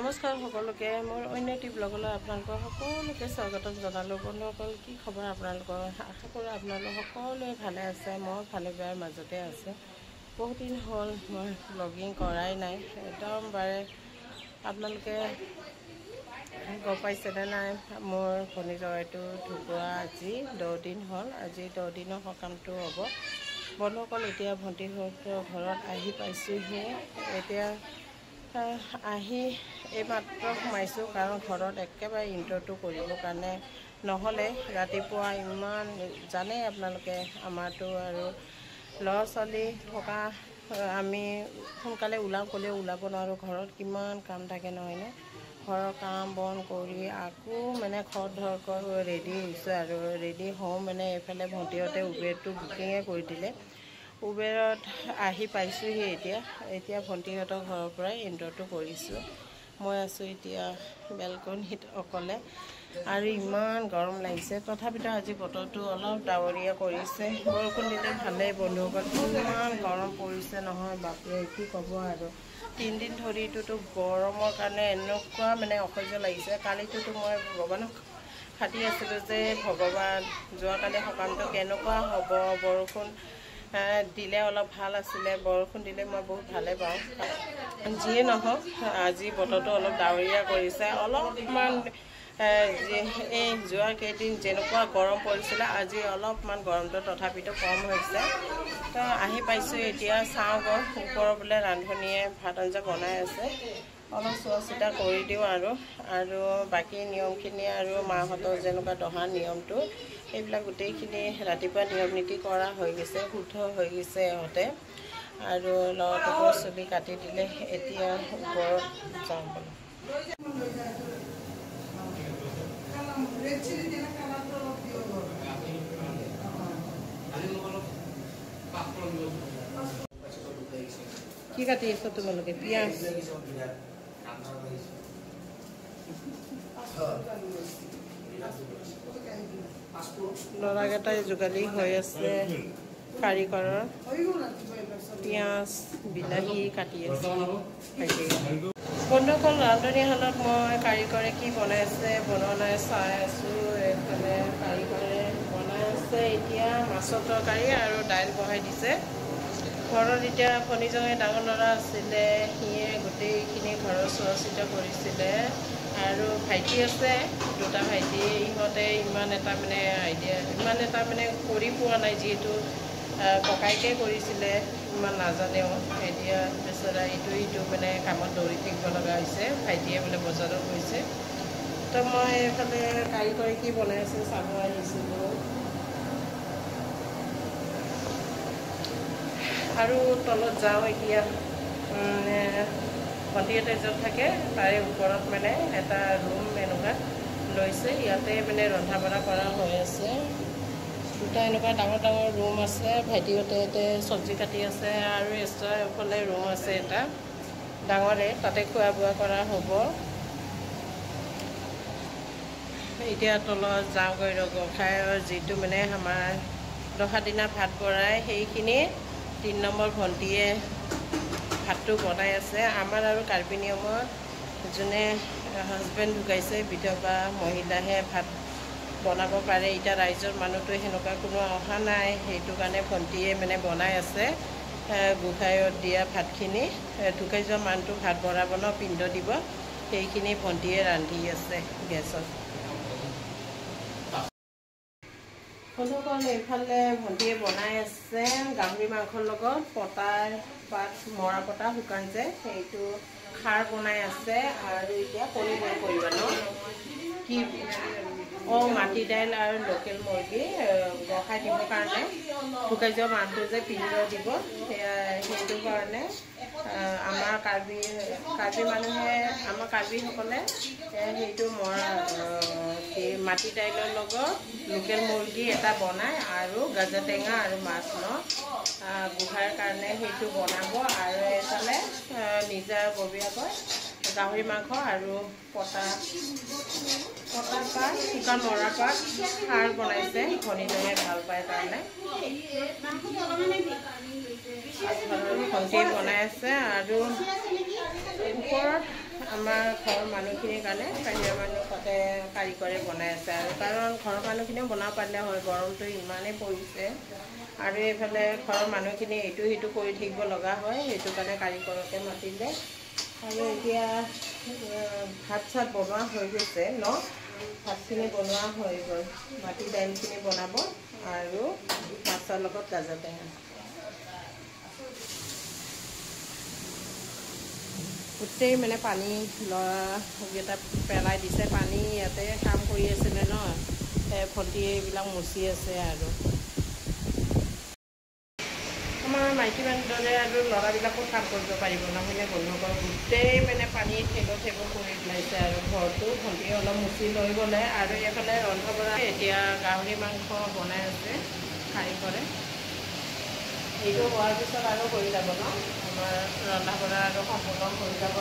নমস্কাৰ সকলোকে মোৰ অন্যটি ব্লগলৈ আপোনালোকৰ সকলোকে স্বাগতম জনালোঁ। বন্ধুসকল, কি খবৰ আপোনালোকৰ? আশা কৰোঁ আপোনালোক সকলোৱে ভালে আছে। মই ভালে বেয়াৰ মাজতে আছে। বহুত দিন হ'ল মই ব্লগিং কৰাই নাই। একদম বাৰে আপোনালোকে গম পাইছেনে নাই, মোৰ ভনী জয়টো ঢুকোৱা আজি 10 দিন হ'ল। আজি 10 দিনৰ সকামটো হ'ব। বন্ধুসকল, এতিয়া ভণ্টিহঁতৰ ঘৰত আহি পাইছোঁহি। এতিয়া আহি এইমাত্ৰ সোমাইছোঁ, কাৰণ ঘৰত একেবাৰে ইণ্ট্ৰ'টো কৰিবৰ কাৰণে নহ'লে ৰাতিপুৱা ইমান জানেই আপোনালোকে, আমাৰতো আৰু ল'ৰা ছোৱালী থকা আমি সোনকালে ওলাওঁ ক'লেও ওলাব নোৱাৰোঁ। ঘৰত কিমান কাম থাকে নহয়নে? ঘৰৰ কাম বন কৰি আকৌ ঘৰ ধৰকৈ ৰেডি হৈছোঁ আৰু ৰেডি হওঁ এইফালে ভণ্টিহঁতে উবেৰটো বুকিঙে কৰি দিলে। উবেৰত আহি পাইছোঁহি। এতিয়া ভণ্টিহঁতৰ ঘৰৰ পৰাই ইণ্ট্ৰ'টো কৰিছোঁ। মই আছোঁ এতিয়া বেলকনিত অকলে, আৰু ইমান গৰম লাগিছে। তথাপিতো আজি বতৰটো অলপ ডাৱৰীয়া কৰিছে। বৰষুণ দিলে ভালেই বন্ধুসকল। ইমান গৰম পৰিছে নহয়, বাপৰে কি ক'ব আৰু। 3 দিন ধৰিটোতো গৰমৰ কাৰণে এনেকুৱা অসহ্য লাগিছে। কালিটোতো মই ভগৱানক খাটি আছিলোঁ যে ভগৱান, যোৱাকালি সকামটো কেনেকুৱা হ'ব, বৰষুণ দিলে অলপ ভাল আছিলে। বৰষুণ দিলে মই বহুত ভালে পাওঁ। যিয়ে নহওক, আজি বতৰটো অলপ ডাৱৰীয়া কৰিছে। অলপমান এই যোৱা কেইদিন যেনেকুৱা গৰম পৰিছিলে, আজি অলপমান গৰমটো তথাপিতো কম হৈছে। তো আহি পাইছোঁ। এতিয়া চাওঁ গৈ, ওপৰৰ বোলে ৰান্ধনীয়ে ভাত আঞ্জা বনাই আছে। অলপ চোৱা চিতা কৰি দিওঁ আৰু বাকী নিয়মখিনি আৰু মাহঁতৰ যেনেকুৱা দহা নিয়মটো, এইবিলাক গোটেইখিনি ৰাতিপুৱা নিয়ম নীতি কৰা হৈ গৈছে, শুদ্ধ হৈ গৈছে ইহঁতে। আৰু ল'ৰাটোকো চুলি কাটি দিলে। এতিয়া ওপৰত যাওঁ বোলো। কি কাটি আছ তোমালোকে? পিঁয়াজ? ল'ৰাকেইটাই যোগালী হৈ আছে কাৰিকৰৰ। পিঁয়াজ বিলাহী কাটি আছে। বন্ধুসকল, ৰান্ধনীশালত মই কাৰিকৰে কি বনাইছে বনোৱা নাই চাই আছোঁ। এইফালে কাৰিকৰে বনাই আছে এতিয়া মাছৰ তৰকাৰী আৰু দাইল বহাই দিছে। ঘৰত এতিয়া ভনীজনে ডাঙৰ ল'ৰা আছিলে, সিয়ে গোটেইখিনি ঘৰৰ চোৱা চিতা কৰিছিলে। আৰু ভাইটি আছে, 2টা ভাইটি। ইহঁতে ইমান এটা কৰি পোৱা নাই, যিহেতু ককাইকে কৰিছিলে, ইমান নাজানেও। এতিয়া বেচেৰা ইটো কামত দৌৰি থাকিব লগা হৈছে। ভাইটিয়ে বোলে বজাৰত গৈছে। তো মই এইফালে কাৰিকৰে কি বনাই আছে চাব আহিছিলোঁ। আৰু তলত যাওঁ এতিয়া। ভণ্টিহঁতে য'ত থাকে তাৰে ওপৰত এটা ৰুম এনেকুৱা লৈছে। ইয়াতে ৰন্ধা বঢ়া কৰা হৈ আছে। 2টা এনেকুৱা ডাঙৰ ডাঙৰ ৰুম আছে। ভাইটিহঁতে ইয়াতে চব্জি কাটি আছে, আৰু এক্সট্ৰা এইফালে ৰুম আছে এটা ডাঙৰে, তাতে খোৱা বোৱা কৰা হ'ব। এতিয়া তলত যাওঁগৈ। গোঁসাইৰ যিটো আমাৰ দহা দিনা ভাত বনাই, সেইখিনি 3 নম্বৰ ভণ্টিয়ে ভাতটো বনাই আছে। আমাৰ আৰু কাৰ্বি নিয়মত যোনে হাজবেণ্ড ঢুকাইছে, বিধৱা মহিলাহে ভাত বনাব পাৰে। এতিয়া ৰাইজৰ মানুহটো সেনেকুৱা কোনো অহা নাই, সেইটো কাৰণে ভণ্টিয়ে বনাই আছে গোঁসাইত দিয়া ভাতখিনি। ঢুকাই যোৱা মানুহটো ভাত বনাব ন, পিণ্ড দিব, সেইখিনি ভণ্টিয়ে ৰান্ধি আছে গেছত। বন্ধুসকল, এইফালে ভণ্টিয়ে বনাই আছে গাহৰি মাংসৰ লগত মৰা পতা শুকান যে, সেইটো খাৰ বনাই আছে। আৰু এতিয়া কণী বইল কৰিব ন, কি মাটি দাইল আৰু লোকেল মুৰ্গী বহাই দিবৰ কাৰণে, ঢুকাই যোৱা মানুহটো যে পিণ্ড দিব, সেইটো কাৰণে আমাৰ কাৰ্বিসকলে সেইটো মাটি দাইলৰ লগত লোকেল মুৰ্গী এটা বনায়, আৰু গাজা টেঙা আৰু মাছ গোঁসাইৰ কাৰণে সেইটো বনাব। আৰু এইফালে নিজাববীয়াকৈ গাহৰি মাংস আৰু পতা পাত, শুকান মৰা পাত খাৰ বনাইছে। ভনীজনে ভাল পায় কাৰণে ভণ্টি বনাই আছে। আৰু ওপৰত আমাৰ ঘৰৰ মানুহখিনিৰ কাৰণে বাহিৰৰ মানুহ তাতে কাৰিকৰে বনাই আছে আৰু কাৰণ ঘৰৰ মানুহখিনিও বনাব পাৰিলে হয়, গৰমটো ইমানেই পৰিছে আৰু এইফালে ঘৰৰ মানুহখিনি ইটো সিটো কৰি থাকিব লগা হয়, সেইটো কাৰণে কাৰিকৰকে মাতিলে। আৰু এতিয়া ভাত চাত বনোৱা হৈ গৈছে ন, ভাতখিনি বনোৱা হৈ গ'ল, মাটি দাইলখিনি বনাব আৰু মাছৰ লগত গাজৰ টেঙা। গোটেই মানে পানী ল'ৰাকেইটা পেলাই দিছে, পানী ইয়াতে কাম কৰি আছিলে ন, ভণ্টি এইবিলাক মুচি আছে আৰু আমাৰ মাইকী মানুহৰে আৰু ল'ৰাবিলাকো কাম কৰিব পাৰিব নহ'লে বন্ধুকৰ গোটেই মানে পানী ঠেগৰ কৰি পেলাইছে আৰু ঘৰটো। ভণ্টিয়ে অলপ মুচি লৈ গ'লে আৰু এইফালে ৰন্ধা বঢ়া এতিয়া গাহৰি মাংস বনাই আছে কাৰিকৰে। এইটো হোৱাৰ পিছত আৰু হৈ যাব ন, আমাৰ ৰন্ধা বঢ়া আৰু সম্পূৰ্ণ হৈ যাব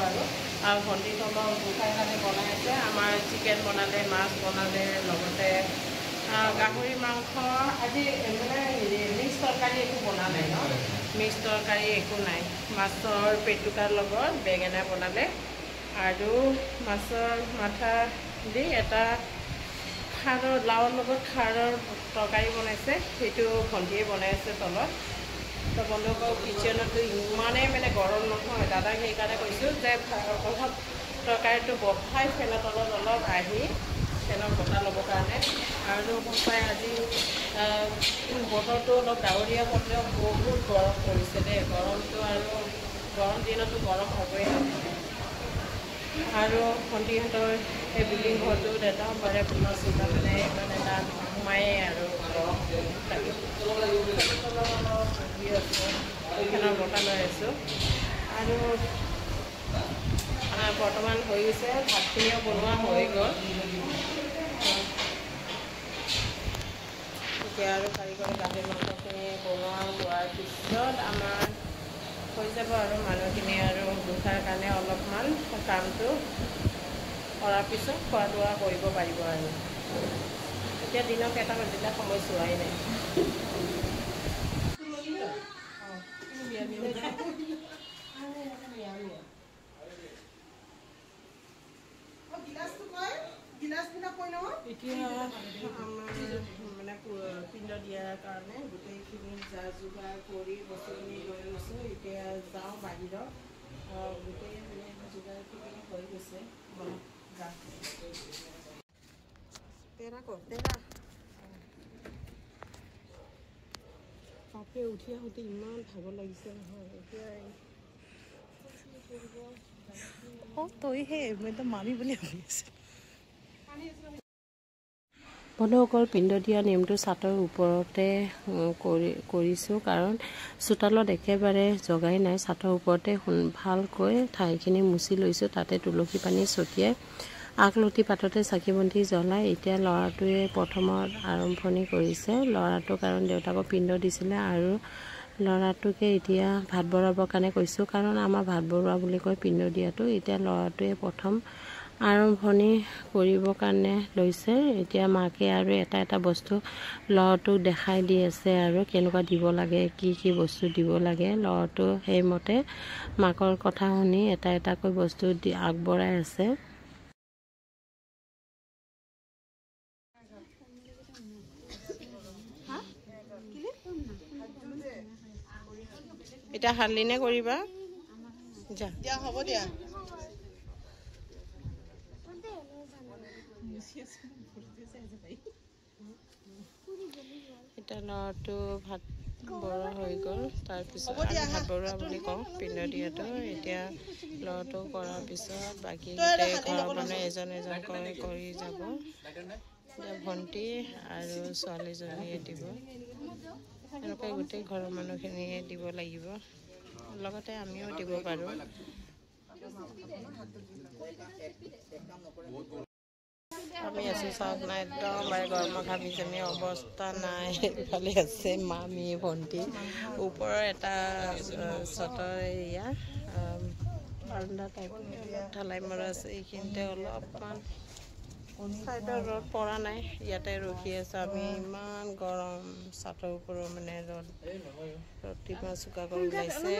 আৰু ভণ্টি তলৰ গোসাঁই কাৰণে বনাই আছে। আমাৰ চিকেন বনালে, মাছ বনালে, লগতে গাহৰি মাংস আজি মানে মিক্স তৰকাৰী একো বনা নাই ন, মিক্স তৰকাৰী একো নাই। মাছৰ পেটুকাৰ লগত বেঙেনা বনালে আৰু মাছৰ মাথা দি এটা খাৰৰ লাওৰ লগত খাৰৰ তৰকাৰী বনাইছে, সেইটো ভণ্টিয়ে বনাই আছে তলত। তো বন্ধুকৰ কিটচেনতো ইমানেই মানে গৰম নহয়, দাদাক সেইকাৰণে কৈছোঁ যে অলপ তৰকাৰীটো বহাই ফেনৰ তলত অলপ আহি ফেনৰ বতাহ ল'বৰ কাৰণে। আৰু সঁচাই আজি বতৰটো অলপ ডাৱৰীয়া হ'লেও বহুত গৰম পৰিছে দেই, গৰমটো আৰু গৰম দিনতো গৰম হ'বই নহয়। আৰু ভণ্টিহঁতৰ এই বিল্ডিং ঘৰটোত একদম মানে পুনৰ চিন্তা মানে তাত সোমায়েই আৰু গৰম লাগে। ফেনৰ বতাহ লৈ আছোঁ আৰু বৰ্তমান হৈ গৈছে, ভাতখিনিও বনোৱা হৈ গ'ল। এতিয়া আৰু কাৰিকৰে গাহৰি মাংসখিনি বনোৱা হোৱাৰ পিছত আমাৰ হৈ যাব আৰু মানুহখিনি আৰু গোসাঁৰ কাৰণে অলপমান কামটো কৰাৰ পিছত খোৱা লোৱা কৰিব পাৰিব আৰু এতিয়া দিনৰ কেইটা বাজিলে সময় চোৱাই নাই। এতিয়া আমাৰ মানে পিণ্ড দিয়াৰ কাৰণে গোটেইখিনি যা যোগাৰ কৰি বস্তুখিনি লৈ গৈছোঁ। এতিয়া যাওঁ বাহিৰত, গোটেই মানে যোগাৰখিনি হৈ গৈছে। বাপৰে উঠি আহোঁতে ইমান ভাগৰ লাগিছে নহয়। এতিয়া তই হে মই তো মামী বুলি ভাবি আছোঁ। বন্ধুসকল, পিণ্ড দিয়া নিয়মটো ছাদৰ ওপৰতে কৰিছোঁ, কাৰণ চোতালত একেবাৰে জগাই নাই। ছাদৰ ওপৰতে ভালকৈ ঠাইখিনি মুচি লৈছোঁ, তাতে তুলসী পানী ছটিয়াই আগলতি পাততে চাকি বন্তি জ্বলাই এতিয়া ল'ৰাটোৱে প্ৰথমত আৰম্ভণি কৰিছে। ল'ৰাটো কাৰণ দেউতাকক পিণ্ড দিছিলে আৰু ল'ৰাটোকে এতিয়া ভাত বনাবৰ কাৰণে কৈছোঁ, কাৰণ আমাৰ ভাত বনোৱা বুলি কয় পিণ্ড দিয়াটো। এতিয়া ল'ৰাটোৱে প্ৰথম আৰম্ভণি কৰিবৰ কাৰণে লৈছে। এতিয়া মাকে আৰু এটা এটা বস্তু ল'ৰাটোক দেখাই দি আছে আৰু কেনেকুৱা দিব লাগে, কি কি বস্তু দিব লাগে। ল'ৰাটো সেইমতে মাকৰ কথা শুনি এটা এটাকৈ বস্তু দি আগবঢ়াই আছে। এতিয়া হালিনে কৰিবা যা, হ'ব দিয়া। এতিয়া ল'ৰাটো ভাত বনোৱা হৈ গ'ল, তাৰপিছত ভাত বনোৱা বুলি কওঁ পিণ্ড দিয়াটো। এতিয়া ল'ৰাটো কৰাৰ পিছত বাকী গোটেই ঘৰৰ মানুহে এজন এজনকৈ কৰি যাব। এতিয়া ভণ্টি আৰু ছোৱালীজনীয়ে দিব, এনেকৈ গোটেই ঘৰৰ মানুহখিনিয়ে দিব লাগিব, লগতে আমিও দিব পাৰোঁ। আমি আছোঁ চাওক না, একদম গৰমত ঘামি জামি অৱস্থা নাই। ইফালে আছে মামী ভণ্টি, ওপৰৰ এটা চটৰ এৰিয়া বাৰাণ্ডা টাইপ অলপ ঢালাই মৰা আছে, এইখিনিতে অলপমান চাইডৰ ৰ'দ পৰা নাই ইয়াতে ৰখি আছো আমি ইমান গৰম চাটৰ ওপৰত মানে ৰ'দ ইমান চোকাকৈ ওলাইছে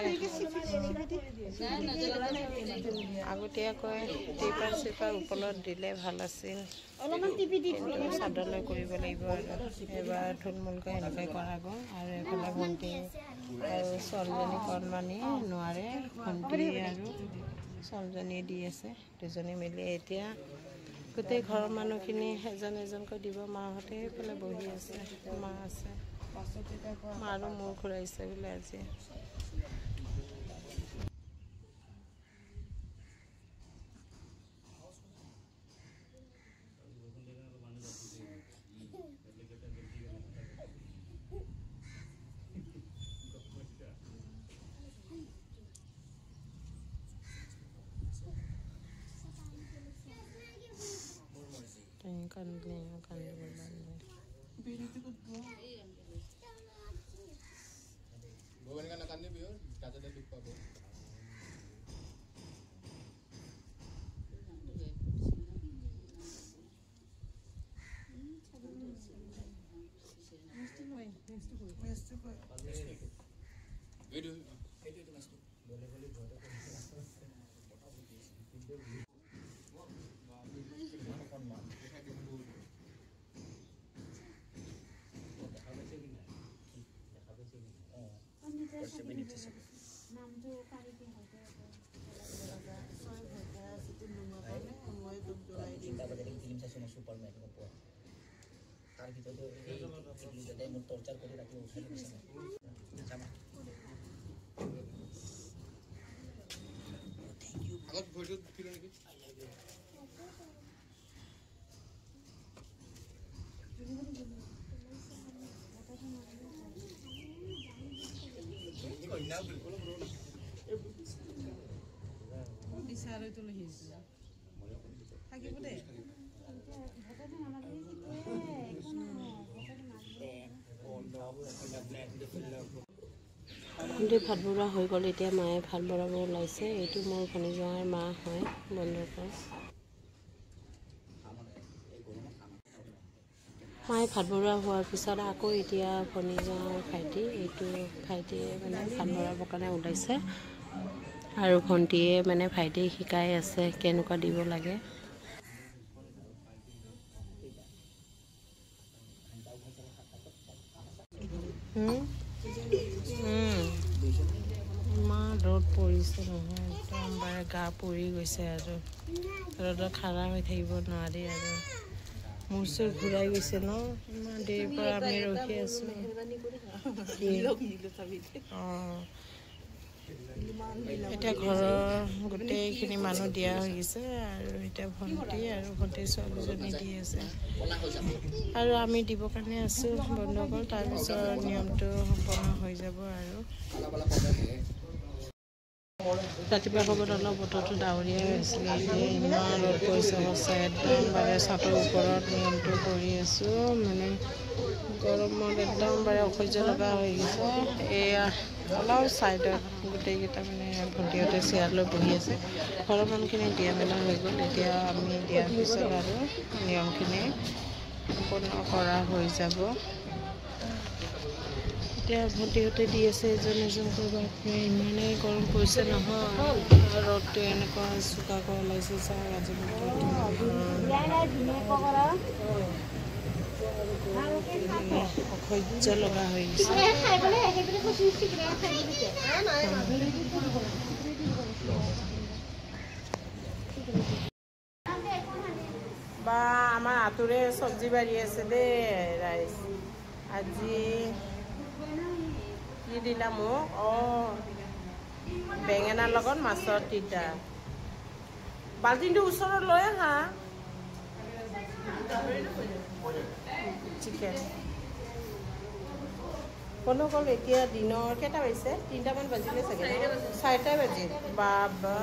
আগতীয়াকৈ টিপাৰ চিপাৰ ওপৰত দিলে ভাল আছিল কিন্তু চাদৰলৈ কৰিব লাগিব আৰু এবাৰ থুলমূলকৈ এনেকৈ কৰা গ'ল আৰু এইফালে ভণ্টি আৰু ছোৱালীজনী কণমানি নোৱাৰে ভণ্টি আৰু ছোৱালীজনীয়ে দি আছে দুজনী মিলি এতিয়া গোটেই ঘৰৰ মানুহখিনি এজন এজনকৈ দিব মাহঁতে এইফালে বহি আছে মা আছে মাৰো মূৰ ঘূৰাইছে বোলে আজি ভাত বনোৱা হৈ গ'ল এতিয়া মায়ে ভাত বনাব ওলাইছে এইটো মোৰ ভনীজোৱাৰ মা হয় বন্ধুকৰ মায়ে ভাত বনোৱা হোৱাৰ পিছত আকৌ এতিয়া ভনীজোৱাৰ ভাইটি এইটো ভাইটিয়ে মানে ভাত বনাবৰ কাৰণে ওলাইছে আৰু ভণ্টিয়ে মানে ভাইটিক শিকাই আছে কেনেকুৱা দিব লাগে ৰ'দ পৰিছে নহয় একদম বাৰে গা পৰি গৈছে আৰু ৰ'দত খাৰা হৈ থাকিব নোৱাৰি আৰু মোৰ চুৰ ঘূৰাই গৈছে ন ইমান দেৰিৰ পৰা আমি ৰখি আছো এতিয়া ঘৰৰ গোটেইখিনি মানুহ দিয়া হৈ গৈছে আৰু এতিয়া ভণ্টি আৰু ভণ্টিৰ ছোৱালীজনী দি আছে আৰু আমি দিবৰ কাৰণে আছোঁ বন্ধুসকল তাৰপিছত নিয়মটো সম্পন্ন হৈ যাব আৰু ৰাতিপুৱা সময়ত অলপ বতৰটো ডাৱৰীয়া হৈছিলে এতিয়া ইমান ৰ'দ পৰিছে সঁচাই একদম বাৰে চাটৰ ওপৰত নিয়মটো কৰি আছোঁ মানে গৰমত একদম বাৰে অসহ্য লগা হৈ গৈছে এয়া অলপ ছাইডত গোটেইকেইটা মানে ভণ্টিহঁতে চেয়াৰ লৈ বহি আছে ঘৰৰ মানুহখিনি দিয়া মেলা হৈ গ'ল এতিয়া আমি দিয়াৰ পিছত আৰু নিয়মখিনি সম্পূৰ্ণ কৰা হৈ যাব এতিয়া ভণ্টিহঁতে দি আছে এজন এজনকৈ বাপৰে ইমানেই গৰম পৰিছে নহয় ৰ'দটো এনেকুৱা চোকাকৈ ওলাইছে চাই আজি অসহ্য লগা হৈ গৈছে বা আমাৰ আঁতৰে চব্জি বাঢ়ি আছে দেই ৰাইজ আজি কি দিলা মোক বেঙেনাৰ লগত মাছৰ তিতা বাল্টিংটো ওচৰত লৈ আহা চিকেন বন্ধুসকল এতিয়া দিনৰ কেইটা বাজিছে 3টামান বাজিলে চাগে 4টাই বাজিল বাবা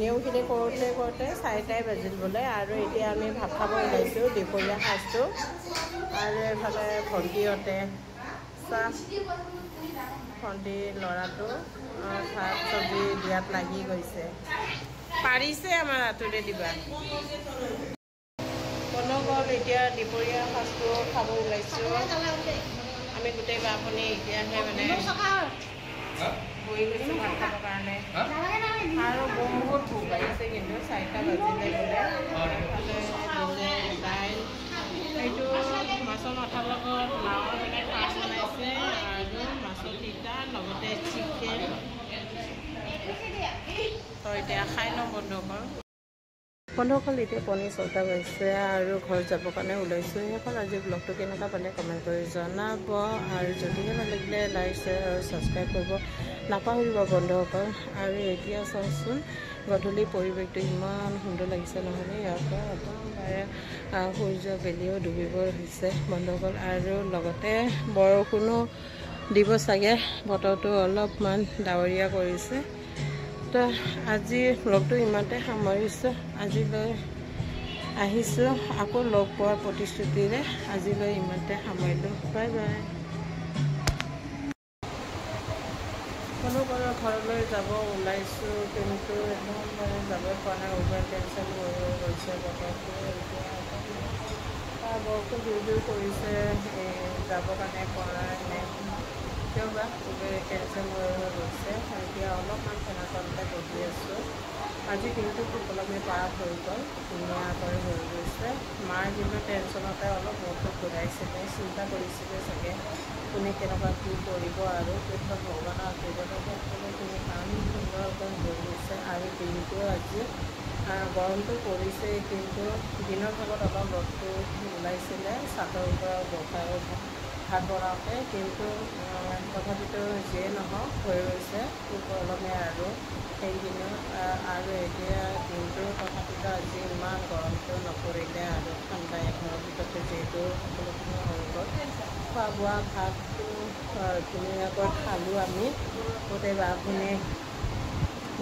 নেওখিনি কৰোঁতে কৰোঁতে 4টাই বাজিল বোলে আৰু এতিয়া আমি ভাত খাব ওলাইছোঁ দুপৰীয়া সাজটো আৰু এইফালে ভণ্টিহঁতে চাহ ভণ্টিৰ ল'ৰাটো ভাত চব্জি দিয়াত লাগি গৈছে পাৰিছে আমাৰ আঁতৰে দিবা বন্ধুসকল এতিয়া দুপৰীয়া সাঁজটো খাব ওলাইছোঁ আমি গোটেই বাপনি এতিয়াহে মানে বহি গৈছোঁ ভাত খাবৰ কাৰণে আৰু বহুত ভোক লাগিছে কিন্তু 4টা বাজিলে বোলে দাইল এইটো মাছৰ মাথাৰ লগত লাওৰ মানে সাজ বনাইছে আৰু মাছৰ তিতা লগতে চিকেন তো এতিয়া খাই লওঁ বন্ধুসকল এতিয়া পনীৰ 6টা বাজিছে আৰু ঘৰ যাবৰ কাৰণে ওলাইছোঁ সেইখন আজি ব্লগটো কেনেকুৱা পালে কমেণ্ট কৰি জনাব আৰু যদিহে ভাল লাগিলে লাইক শ্বেয়াৰ আৰু ছাবস্ক্ৰাইব কৰিব নাপাহৰিব বন্ধুসকল আৰু এতিয়া চাওকচোন গধূলি পৰিৱেশটো ইমান সুন্দৰ লাগিছে নহ'লে ইয়াৰ পৰা একদমবাৰে সূৰ্য বেলিও ডুবিব হৈছে বন্ধুসকল আৰু লগতে বৰষুণো দিব চাগে বতৰটো অলপমান ডাৱৰীয়া কৰিছে তো আজি ব্লগটো ইমানতে সামৰিছোঁ আজিলৈ আহিছোঁ আকৌ লগ পোৱাৰ প্ৰতিশ্ৰুতিৰে আজিলৈ ইমানতে সামৰিলোঁ বাই বাই বন্ধুসকলৰ ঘৰলৈ যাব ওলাইছোঁ কিন্তু একদমবাৰে যাবই পৰা নাই উবেৰ কেঞ্চেল হৈ গৈছে বতৰটো এতিয়া বৰষুণ জোৰ কৰিছে যাবৰ কাৰণে পৰা নাই কিয় বা উবেৰ কেঞ্চেল হৈ গৈছে এতিয়া অলপমান ফেনাতলতে বহি আছোঁ আজি দিনটো সুকলমে পাৰ হৈ গ'ল ধুনীয়াকৈ হৈ গৈছে মাৰ কিন্তু টেনশ্যনতে অলপ মূৰটো ঘূৰাইছিলে চিন্তা কৰিছিলে চাগে কোনে কেনেকুৱা কি কৰিব আৰু কিন্তু ভগৱানৰ আশীৰ্বাদত সকলোখিনি কাম সুন্দৰকৈ হৈ গৈছে আৰু দিনটো আজি গৰমটো পৰিছে কিন্তু দিনৰ ভাগত অলপ ৰ'দটো ওলাইছিলে ছাদৰ পৰা বতাহ ভাত বনাওঁতে কিন্তু তথাপিতো যিয়ে নহওক হৈ গৈছে সুকলমে আৰু সেইখিনি আৰু এতিয়া দিনটো তথাপিতো আজি ইমান গৰমটো নপৰিলে আৰু ঠাণ্ডাই ঘৰৰ ভিতৰতে যিহেতু সকলোখিনি হৈ গ'ল খোৱা বোৱা ভাতটো ধুনীয়াকৈ খালোঁ আমি গোটেই বাঘনে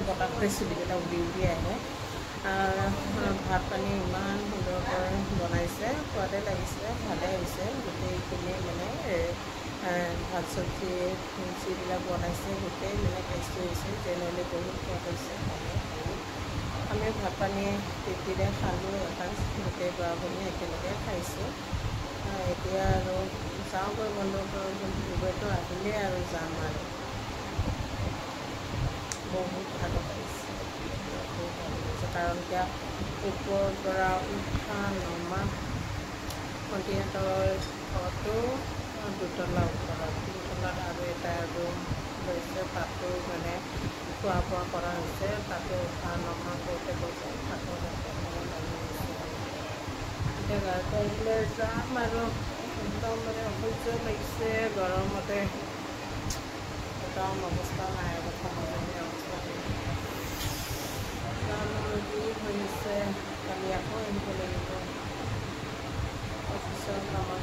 বতাহতে চুলিকেইটা উৰি উৰি আহে ভাত পানী ইমান সুন্দৰকৈ বনাইছে সোৱাদে লাগিছে ভালে হৈছে গোটেইখিনি মানে ভাত চব্জি যিবিলাক বনাইছে গোটেই মানে টেষ্টি হৈছে জেনেৰেলি বহুত সোৱাদ হৈছে আমি ভাত পানী তৃপ্তিৰে খালোঁ এসাঁজ গোটেই বাৰজনী একেলগে খাইছোঁ এতিয়া আৰু যাওঁগৈ বন্ধুসকল উবেৰটো আহিলেই আৰু যাম আৰু বহুত ভাল পাইছে কাৰণ এতিয়া ওপৰৰ পৰা উঠা নমা সন্ধিয়াতৰ ঘৰটো 2তলা ওপৰত 3তলাত আৰু এটা ৰুম লৈছে তাতো মানে খোৱা বোৱা কৰা হৈছে তাতো উঠা নমা কৰোঁতে গৈছে তাতো এতিয়া গা পাৰিলে যাম আৰু একদম মানে অসহ্য লাগিছে গৰমতে একদম অৱস্থা নাই কথা অৱস্থা যি হৈছে কালি আকৌ আহিব লাগিব অফিচৰ কামত